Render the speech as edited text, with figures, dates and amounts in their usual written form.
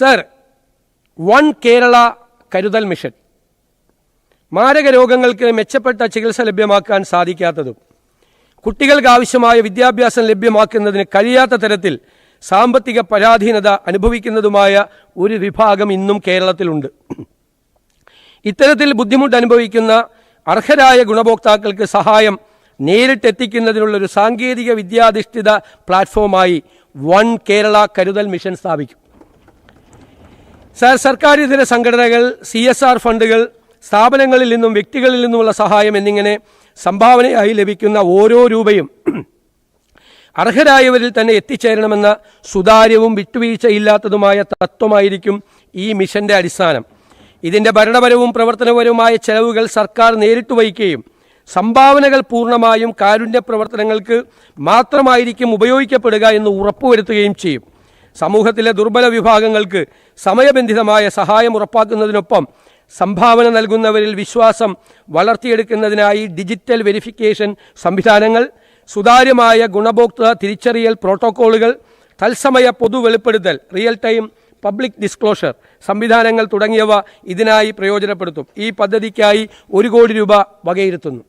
Sir, one Kerala കരുതൽ mission മാരക രോഗങ്ങൾക്ക് മെച്ചപ്പെട്ട ചികിത്സ ലഭ്യമാക്കാൻ സാധിക്കാത്തതും കുട്ടികൾക്ക് ആവശ്യമായ വിദ്യാഭ്യാസം ലഭ്യമാക്കുന്നതിന് കഴിയാത്ത തരത്തിൽ സാമ്പത്തിക പരാധീനത അനുഭവിക്കുന്നതുമായ ഒരു വിഭാഗം ഇന്നും കേരളത്തിലുണ്ട്. ഇത്തരത്തിൽ ബുദ്ധിമുട്ട് അനുഭവിക്കുന്ന അർഹരായ ഗുണഭോക്താക്കൾക്ക് സഹായം നേരിട്ടെത്തിക്കുന്നതിനുള്ളൊരു സാങ്കേതിക വിദ്യാധിഷ്ഠിത പ്ലാറ്റ്ഫോമായി വൺ കേരള കരുതൽ മിഷൻ സ്ഥാപിക്കും. സർക്കാരിതര സംഘടനകൾ, CSR ഫണ്ടുകൾ, സ്ഥാപനങ്ങളിൽ നിന്നും വ്യക്തികളിൽ നിന്നുമുള്ള സഹായം എന്നിങ്ങനെ സംഭാവനയായി ലഭിക്കുന്ന ഓരോ രൂപയും അർഹരായവരിൽ തന്നെ എത്തിച്ചേരണമെന്ന സുതാര്യവും വിട്ടുവീഴ്ചയില്ലാത്തതുമായ തത്വമായിരിക്കും ഈ മിഷന്റെ അടിസ്ഥാനം. ഇതിൻ്റെ ഭരണപരവും പ്രവർത്തനപരവുമായ ചെലവുകൾ സർക്കാർ നേരിട്ട് വഹിക്കുകയും സംഭാവനകൾ പൂർണ്ണമായും കാരുണ്യ പ്രവർത്തനങ്ങൾക്ക് മാത്രമായിരിക്കും ഉപയോഗിക്കപ്പെടുക എന്ന് ഉറപ്പുവരുത്തുകയും ചെയ്യും. സമൂഹത്തിലെ ദുർബല വിഭാഗങ്ങൾക്ക് സമയബന്ധിതമായ സഹായം ഉറപ്പാക്കുന്നതിനൊപ്പം സംഭാവന നൽകുന്നവരിൽ വിശ്വാസം വളർത്തിയെടുക്കുന്നതിനായി ഡിജിറ്റൽ വെരിഫിക്കേഷൻ സംവിധാനങ്ങൾ, സുതാര്യമായ ഗുണഭോക്തൃ തിരിച്ചറിയൽ പ്രോട്ടോക്കോളുകൾ, തത്സമയ പൊതുവെളിപ്പെടുത്തൽ റിയൽ ടൈം പബ്ലിക് ഡിസ്ക്ലോഷർ സംവിധാനങ്ങൾ തുടങ്ങിയവ ഇതിനായി പ്രയോജനപ്പെടുത്തും. ഈ പദ്ധതിക്കായി 1 കോടി രൂപ വകയിരുത്തുന്നു.